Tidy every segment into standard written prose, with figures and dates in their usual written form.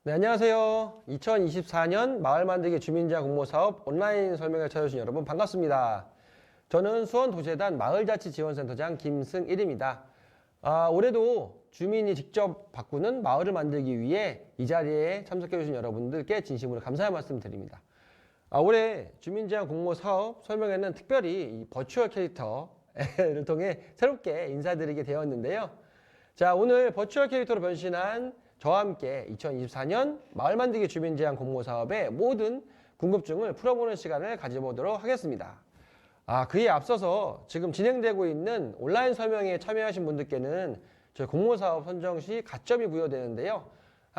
네, 안녕하세요. 2024년 마을 만들기 주민제한 공모사업 온라인 설명회 찾아주신 여러분 반갑습니다. 저는 수원도시재단 마을자치지원센터장 김승일입니다. 올해도 주민이 직접 바꾸는 마을을 만들기 위해 이 자리에 참석해주신 여러분들께 진심으로 감사의 말씀 드립니다. 올해 주민제한 공모사업 설명회는 특별히 이 버추얼 캐릭터를 통해 새롭게 인사드리게 되었는데요. 자, 오늘 버추얼 캐릭터로 변신한 저와 함께 2024년 마을 만들기 주민제한 공모사업의 모든 궁금증을 풀어보는 시간을 가져보도록 하겠습니다. 그에 앞서서 지금 진행되고 있는 온라인 설명회에 참여하신 분들께는 저희 공모사업 선정 시 가점이 부여되는데요.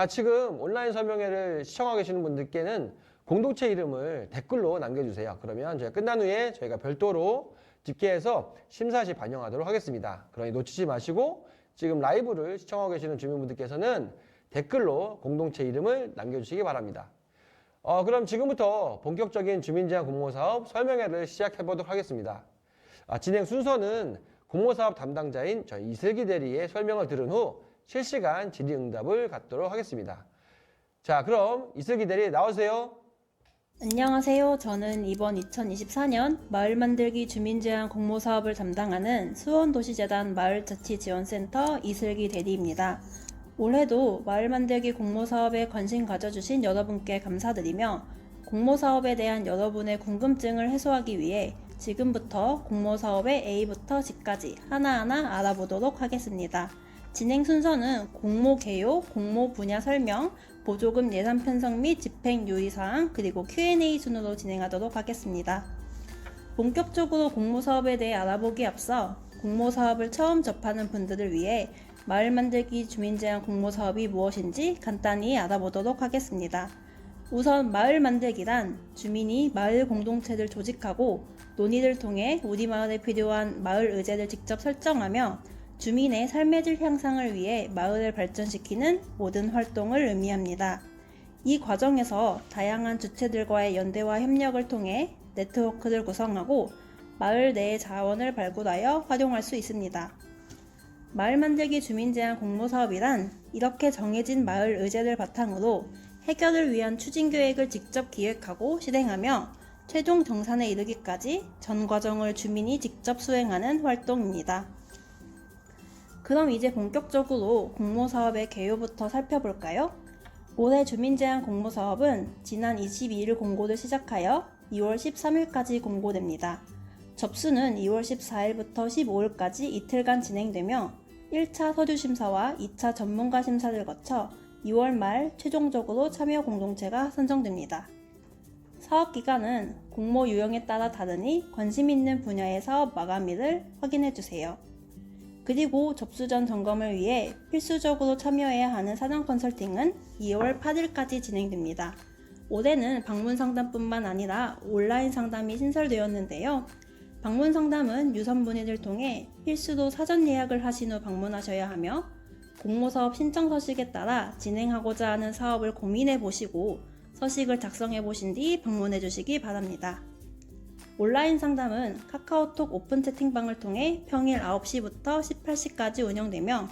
지금 온라인 설명회를 시청하고 계시는 분들께는 공동체 이름을 댓글로 남겨주세요. 그러면 저희가 끝난 후에 저희가 별도로 집계해서 심사 시 반영하도록 하겠습니다. 그러니 놓치지 마시고 지금 라이브를 시청하고 계시는 주민분들께서는 댓글로 공동체 이름을 남겨주시기 바랍니다. 그럼 지금부터 본격적인 주민제한 공모사업 설명회를 시작해 보도록 하겠습니다. 진행 순서는 공모사업 담당자인 저희 이슬기 대리의 설명을 들은 후 실시간 질의응답을 갖도록 하겠습니다. 자, 그럼 이슬기 대리 나오세요. 안녕하세요. 저는 이번 2024년 마을 만들기 주민제한 공모사업을 담당하는 수원도시재단 마을자치지원센터 이슬기 대리입니다. 올해도 마을 만들기 공모사업에 관심 가져주신 여러분께 감사드리며 공모사업에 대한 여러분의 궁금증을 해소하기 위해 지금부터 공모사업의 A부터 G까지 하나하나 알아보도록 하겠습니다. 진행 순서는 공모 개요, 공모 분야 설명, 보조금 예산 편성 및 집행 유의사항, 그리고 Q&A 순으로 진행하도록 하겠습니다. 본격적으로 공모사업에 대해 알아보기에 앞서 공모사업을 처음 접하는 분들을 위해 마을 만들기 주민제한 공모사업이 무엇인지 간단히 알아보도록 하겠습니다. 우선 마을 만들기란 주민이 마을 공동체를 조직하고 논의를 통해 우리 마을에 필요한 마을 의제를 직접 설정하며 주민의 삶의 질 향상을 위해 마을을 발전시키는 모든 활동을 의미합니다. 이 과정에서 다양한 주체들과의 연대와 협력을 통해 네트워크를 구성하고 마을 내의 자원을 발굴하여 활용할 수 있습니다. 마을 만들기 주민제한 공모사업이란 이렇게 정해진 마을 의제를 바탕으로 해결을 위한 추진계획을 직접 기획하고 실행하며 최종 정산에 이르기까지 전 과정을 주민이 직접 수행하는 활동입니다. 그럼 이제 본격적으로 공모사업의 개요부터 살펴볼까요? 올해 주민제한 공모사업은 지난 22일 공고를 시작하여 2월 13일까지 공고됩니다. 접수는 2월 14일부터 15일까지 이틀간 진행되며 1차 서류심사와 2차 전문가 심사를 거쳐 2월 말 최종적으로 참여 공동체가 선정됩니다. 사업기간은 공모 유형에 따라 다르니 관심 있는 분야의 사업 마감일을 확인해주세요. 그리고 접수 전 점검을 위해 필수적으로 참여해야 하는 사전 컨설팅은 2월 8일까지 진행됩니다. 올해는 방문 상담뿐만 아니라 온라인 상담이 신설되었는데요. 방문 상담은 유선 문의를 통해 필수로 사전 예약을 하신 후 방문하셔야 하며 공모사업 신청 서식에 따라 진행하고자 하는 사업을 고민해 보시고 서식을 작성해 보신 뒤 방문해 주시기 바랍니다. 온라인 상담은 카카오톡 오픈 채팅방을 통해 평일 9시부터 18시까지 운영되며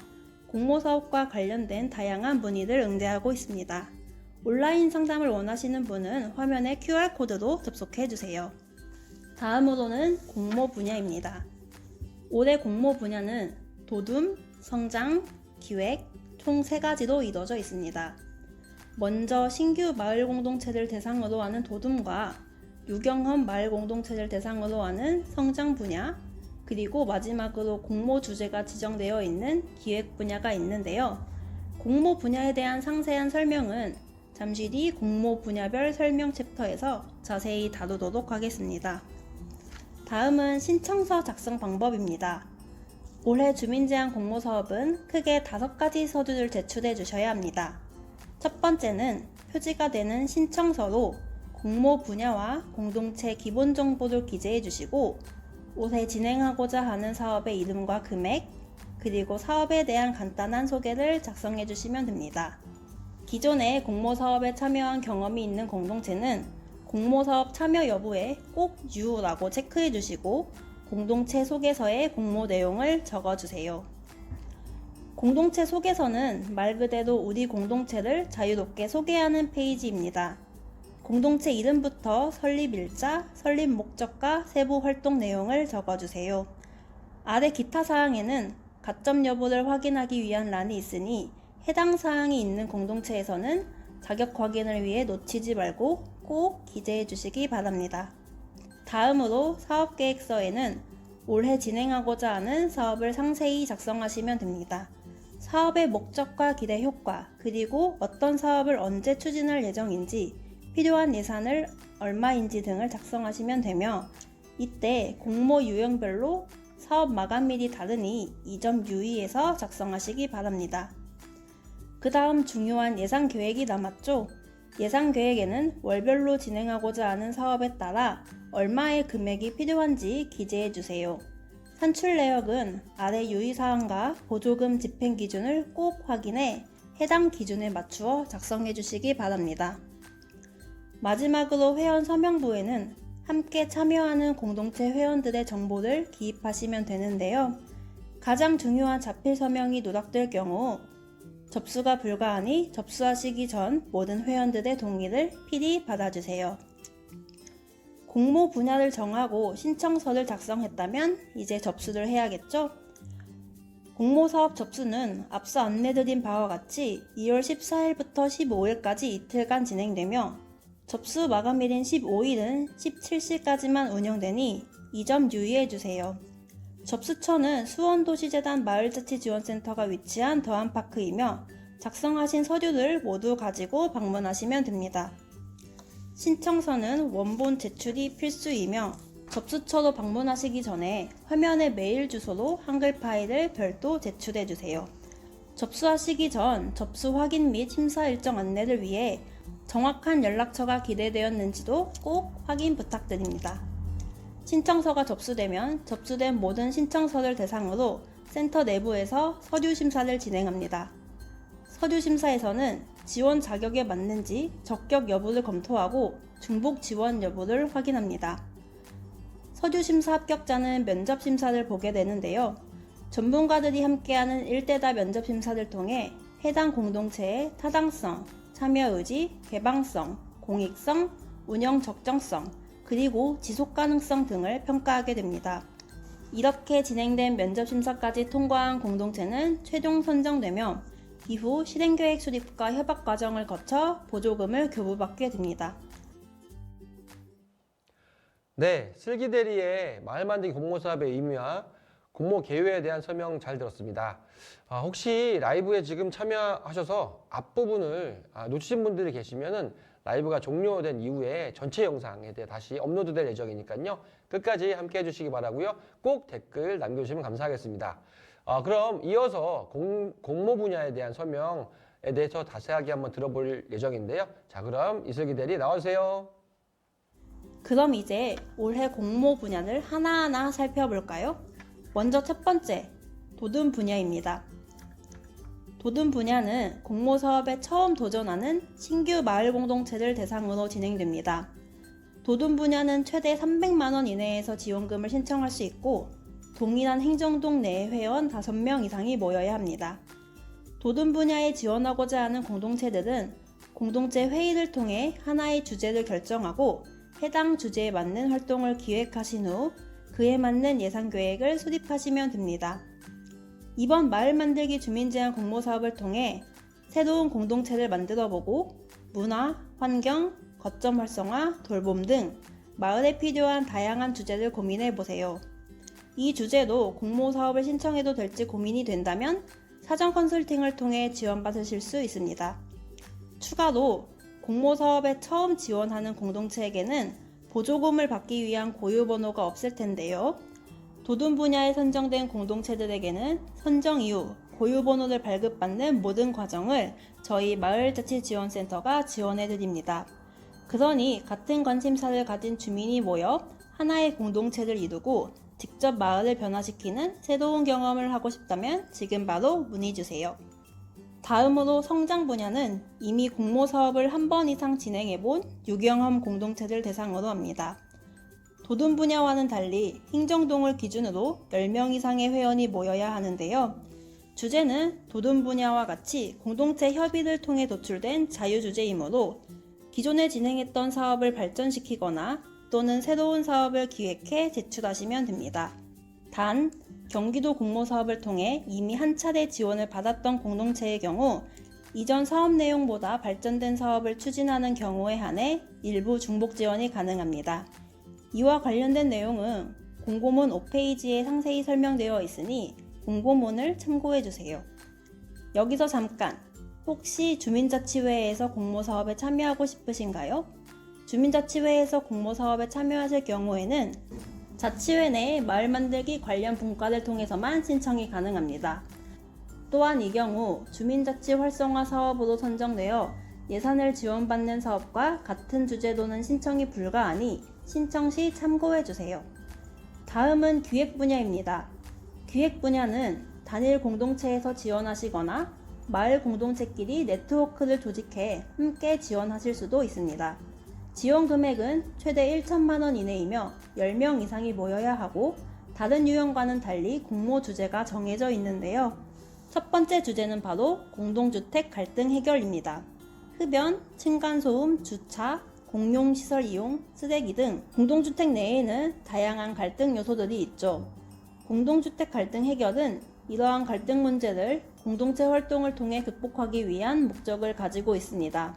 공모사업과 관련된 다양한 문의를 응대하고 있습니다. 온라인 상담을 원하시는 분은 화면에 QR코드로 접속해 주세요. 다음으로는 공모 분야입니다. 올해 공모 분야는 도둠, 성장, 기획 총 3가지로 이루어져 있습니다. 먼저 신규 마을 공동체를 대상으로 하는 도둠과 유경험 마을 공동체를 대상으로 하는 성장 분야, 그리고 마지막으로 공모 주제가 지정되어 있는 기획 분야가 있는데요. 공모 분야에 대한 상세한 설명은 잠시 뒤 공모 분야별 설명 챕터에서 자세히 다루도록 하겠습니다. 다음은 신청서 작성 방법입니다. 올해 주민제한 공모사업은 크게 5가지 서류를 제출해 주셔야 합니다. 첫 번째는 표지가 되는 신청서로 공모 분야와 공동체 기본 정보를 기재해 주시고 올해 진행하고자 하는 사업의 이름과 금액, 그리고 사업에 대한 간단한 소개를 작성해 주시면 됩니다. 기존에 공모사업에 참여한 경험이 있는 공동체는 공모사업 참여 여부에 꼭 유라고 체크해 주시고 공동체 소개서에 공모 내용을 적어 주세요. 공동체 소개서는 말 그대로 우리 공동체를 자유롭게 소개하는 페이지입니다. 공동체 이름부터 설립 일자, 설립 목적과 세부 활동 내용을 적어주세요. 아래 기타 사항에는 가점 여부를 확인하기 위한 란이 있으니 해당 사항이 있는 공동체에서는 자격 확인을 위해 놓치지 말고 꼭 기재해 주시기 바랍니다. 다음으로 사업계획서에는 올해 진행하고자 하는 사업을 상세히 작성하시면 됩니다. 사업의 목적과 기대 효과, 그리고 어떤 사업을 언제 추진할 예정인지, 필요한 예산을 얼마인지 등을 작성하시면 되며, 이때 공모 유형별로 사업 마감일이 다르니 이 점 유의해서 작성하시기 바랍니다. 그 다음 중요한 예산 계획이 남았죠? 예산 계획에는 월별로 진행하고자 하는 사업에 따라 얼마의 금액이 필요한지 기재해 주세요. 산출 내역은 아래 유의사항과 보조금 집행 기준을 꼭 확인해 해당 기준에 맞추어 작성해 주시기 바랍니다. 마지막으로 회원 서명부에는 함께 참여하는 공동체 회원들의 정보를 기입하시면 되는데요. 가장 중요한 자필 서명이 누락될 경우 접수가 불가하니 접수하시기 전 모든 회원들의 동의를 필히 받아주세요. 공모 분야를 정하고 신청서를 작성했다면 이제 접수를 해야겠죠? 공모사업 접수는 앞서 안내드린 바와 같이 2월 14일부터 15일까지 이틀간 진행되며 접수 마감일인 15일은 17시까지만 운영되니 이 점 유의해주세요. 접수처는 수원도시재단 마을자치지원센터가 위치한 더한파크이며 작성하신 서류를 모두 가지고 방문하시면 됩니다. 신청서는 원본 제출이 필수이며 접수처로 방문하시기 전에 화면의 메일 주소로 한글 파일을 별도 제출해 주세요. 접수하시기 전 접수 확인 및 심사 일정 안내를 위해 정확한 연락처가 기재되었는지도 꼭 확인 부탁드립니다. 신청서가 접수되면 접수된 모든 신청서를 대상으로 센터 내부에서 서류 심사를 진행합니다. 서류 심사에서는 지원 자격에 맞는지 적격 여부를 검토하고 중복 지원 여부를 확인합니다. 서류 심사 합격자는 면접 심사를 보게 되는데요. 전문가들이 함께하는 1대다 면접 심사를 통해 해당 공동체의 타당성, 참여 의지, 개방성, 공익성, 운영 적정성, 그리고 지속 가능성 등을 평가하게 됩니다. 이렇게 진행된 면접 심사까지 통과한 공동체는 최종 선정되며 이후 실행계획 수립과 협약 과정을 거쳐 보조금을 교부받게 됩니다. 네, 슬기대리의 마을 만들기 공모사업의 의미와 공모 개요에 대한 설명 잘 들었습니다. 혹시 라이브에 지금 참여하셔서 앞부분을 놓치신 분들이 계시면은 라이브가 종료된 이후에 전체 영상에 대해 다시 업로드될 예정이니까요. 끝까지 함께 해주시기 바라고요. 꼭 댓글 남겨주시면 감사하겠습니다. 그럼 이어서 공모 분야에 대한 설명에 대해서 자세하게 한번 들어볼 예정인데요. 자, 그럼 이슬기 대리 나와주세요. 그럼 이제 올해 공모 분야를 하나하나 살펴볼까요? 먼저 첫 번째, 도든 분야입니다. 도든 분야는 공모 사업에 처음 도전하는 신규 마을 공동체를 대상으로 진행됩니다. 도든 분야는 최대 300만 원 이내에서 지원금을 신청할 수 있고 동일한 행정동 내 회원 5명 이상이 모여야 합니다. 도든 분야에 지원하고자 하는 공동체들은 공동체 회의를 통해 하나의 주제를 결정하고 해당 주제에 맞는 활동을 기획하신 후 그에 맞는 예산 계획을 수립하시면 됩니다. 이번 마을 만들기 주민제한 공모사업을 통해 새로운 공동체를 만들어보고 문화, 환경, 거점 활성화, 돌봄 등 마을에 필요한 다양한 주제를 고민해보세요. 이 주제로 공모사업을 신청해도 될지 고민이 된다면 사전 컨설팅을 통해 지원받으실 수 있습니다. 추가로 공모사업에 처음 지원하는 공동체에게는 보조금을 받기 위한 고유번호가 없을 텐데요. 도든 분야에 선정된 공동체들에게는 선정 이후 고유번호를 발급받는 모든 과정을 저희 마을자치지원센터가 지원해드립니다. 그러니 같은 관심사를 가진 주민이 모여 하나의 공동체를 이루고 직접 마을을 변화시키는 새로운 경험을 하고 싶다면 지금 바로 문의주세요. 다음으로 성장 분야는 이미 공모사업을 한 번 이상 진행해본 유경험 공동체를 대상으로 합니다. 도든 분야와는 달리 행정동을 기준으로 10명 이상의 회원이 모여야 하는데요. 주제는 도둠 분야와 같이 공동체 협의를 통해 도출된 자유주제이므로 기존에 진행했던 사업을 발전시키거나 또는 새로운 사업을 기획해 제출하시면 됩니다. 단, 경기도 공모사업을 통해 이미 한 차례 지원을 받았던 공동체의 경우 이전 사업 내용보다 발전된 사업을 추진하는 경우에 한해 일부 중복 지원이 가능합니다. 이와 관련된 내용은 공고문 5페이지에 상세히 설명되어 있으니 공고문을 참고해주세요. 여기서 잠깐! 혹시 주민자치회에서 공모사업에 참여하고 싶으신가요? 주민자치회에서 공모사업에 참여하실 경우에는 자치회 내 마을 만들기 관련 분과를 통해서만 신청이 가능합니다. 또한 이 경우 주민자치 활성화 사업으로 선정되어 예산을 지원받는 사업과 같은 주제로는 신청이 불가하니 신청 시 참고해주세요. 다음은 기획 분야입니다. 기획 분야는 단일 공동체에서 지원하시거나 마을 공동체끼리 네트워크를 조직해 함께 지원하실 수도 있습니다. 지원 금액은 최대 1천만 원 이내이며 10명 이상이 모여야 하고 다른 유형과는 달리 공모 주제가 정해져 있는데요. 첫 번째 주제는 바로 공동주택 갈등 해결입니다. 흡연, 층간소음, 주차, 공용시설 이용, 쓰레기 등 공동주택 내에는 다양한 갈등 요소들이 있죠. 공동주택 갈등 해결은 이러한 갈등 문제를 공동체 활동을 통해 극복하기 위한 목적을 가지고 있습니다.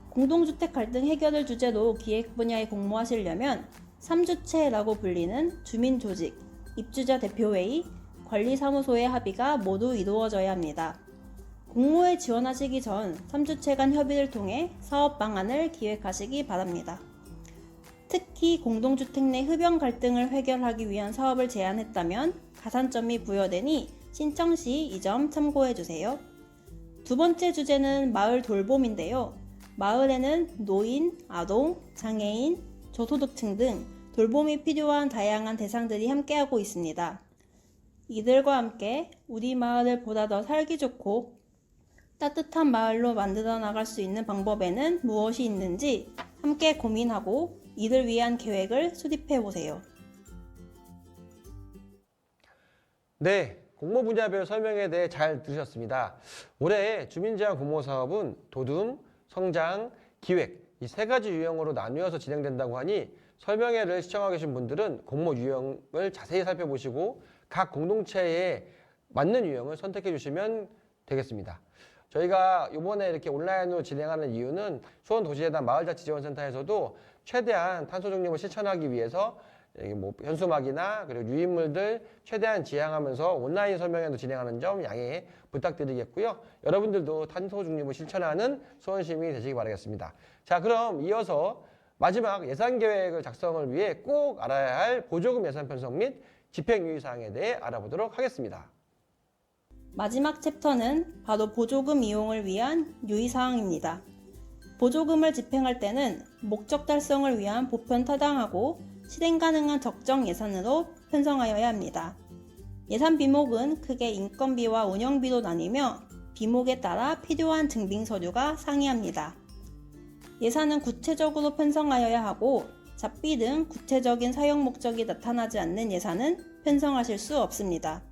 공동주택 갈등 해결을 주제로 기획 분야에 공모하시려면 3주체라고 불리는 주민조직, 입주자 대표회의, 관리사무소의 합의가 모두 이루어져야 합니다. 공모에 지원하시기 전 3주체 간 협의를 통해 사업 방안을 기획하시기 바랍니다. 특히 공동주택 내 흡연 갈등을 해결하기 위한 사업을 제안했다면 가산점이 부여되니 신청 시 이 점 참고해주세요. 두 번째 주제는 마을 돌봄인데요. 마을에는 노인, 아동, 장애인, 저소득층 등 돌봄이 필요한 다양한 대상들이 함께하고 있습니다. 이들과 함께 우리 마을을 보다 더 살기 좋고 따뜻한 마을로 만들어 나갈 수 있는 방법에는 무엇이 있는지 함께 고민하고 이를 위한 계획을 수립해 보세요. 네, 공모 분야별 설명에 대해 잘 들으셨습니다. 올해 주민제한 공모사업은 도둠, 성장, 기획 이 세 가지 유형으로 나누어서 진행된다고 하니 설명회를 시청하고 계신 분들은 공모 유형을 자세히 살펴보시고 각 공동체에 맞는 유형을 선택해 주시면 되겠습니다. 저희가 이번에 이렇게 온라인으로 진행하는 이유는 수원도시재단 마을자치지원센터에서도 최대한 탄소 중립을 실천하기 위해서 현수막이나 그리고 유인물들 최대한 지양하면서 온라인 설명회도 진행하는 점 양해 부탁드리겠고요. 여러분들도 탄소 중립을 실천하는 수원시민이 되시기 바라겠습니다. 자, 그럼 이어서 마지막 예산 계획을 작성을 위해 꼭 알아야 할 보조금 예산 편성 및 집행 유의사항에 대해 알아보도록 하겠습니다. 마지막 챕터는 바로 보조금 이용을 위한 유의사항입니다. 보조금을 집행할 때는 목적 달성을 위한 보편 타당하고 실행 가능한 적정 예산으로 편성하여야 합니다. 예산 비목은 크게 인건비와 운영비로 나뉘며 비목에 따라 필요한 증빙 서류가 상이합니다. 예산은 구체적으로 편성하여야 하고 잡비 등 구체적인 사용 목적이 나타나지 않는 예산은 편성하실 수 없습니다.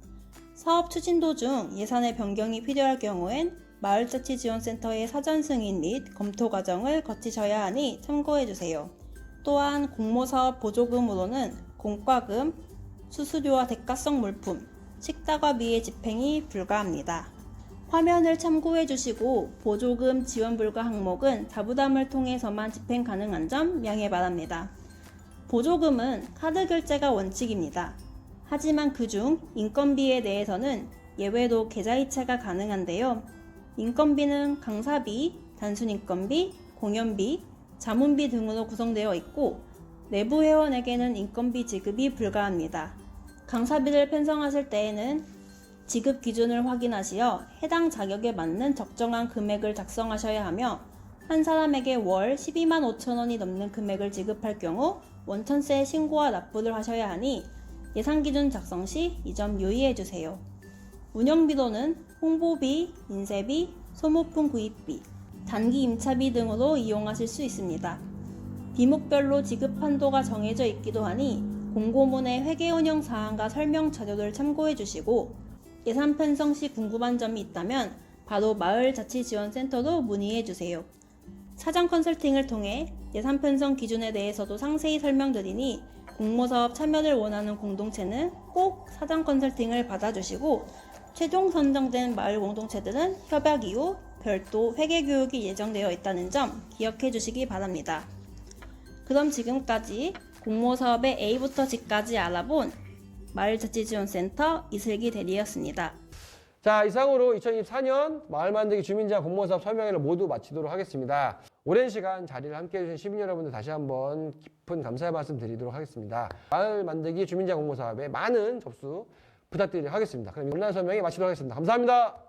사업 추진 도중 예산의 변경이 필요할 경우엔 마을자치지원센터의 사전 승인 및 검토 과정을 거치셔야 하니 참고해주세요. 또한 공모사업 보조금으로는 공과금, 수수료와 대가성 물품, 식다과비의 집행이 불가합니다. 화면을 참고해주시고 보조금 지원 불가 항목은 자부담을 통해서만 집행 가능한 점 양해 바랍니다. 보조금은 카드 결제가 원칙입니다. 하지만 그중 인건비에 대해서는 예외로 계좌이체가 가능한데요. 인건비는 강사비, 단순인건비, 공연비, 자문비 등으로 구성되어 있고 내부 회원에게는 인건비 지급이 불가합니다. 강사비를 편성하실 때에는 지급 기준을 확인하시어 해당 자격에 맞는 적정한 금액을 작성하셔야 하며 한 사람에게 월 12만 5천 원이 넘는 금액을 지급할 경우 원천세 신고와 납부를 하셔야 하니 예산기준 작성 시 이 점 유의해주세요. 운영비로는 홍보비, 인쇄비, 소모품 구입비, 단기 임차비 등으로 이용하실 수 있습니다. 비목별로 지급 한도가 정해져 있기도 하니 공고문의 회계운영 사항과 설명 자료를 참고해 주시고 예산 편성 시 궁금한 점이 있다면 바로 마을자치지원센터로 문의해 주세요. 사전 컨설팅을 통해 예산 편성 기준에 대해서도 상세히 설명드리니 공모사업 참여를 원하는 공동체는 꼭 사전 컨설팅을 받아주시고 최종 선정된 마을 공동체들은 협약 이후 별도 회계 교육이 예정되어 있다는 점 기억해 주시기 바랍니다. 그럼 지금까지 공모사업의 A부터 G까지 알아본 마을자치지원센터 이슬기 대리였습니다. 자, 이상으로 2024년 마을 만들기 주민제한 공모사업 설명회를 모두 마치도록 하겠습니다. 오랜 시간 자리를 함께 해주신 시민 여러분들 다시 한번 깊은 감사의 말씀 드리도록 하겠습니다. 마을 만들기 주민제한 공모사업에 많은 접수 부탁드리도록 하겠습니다. 그럼 온라인 설명회 마치도록 하겠습니다. 감사합니다.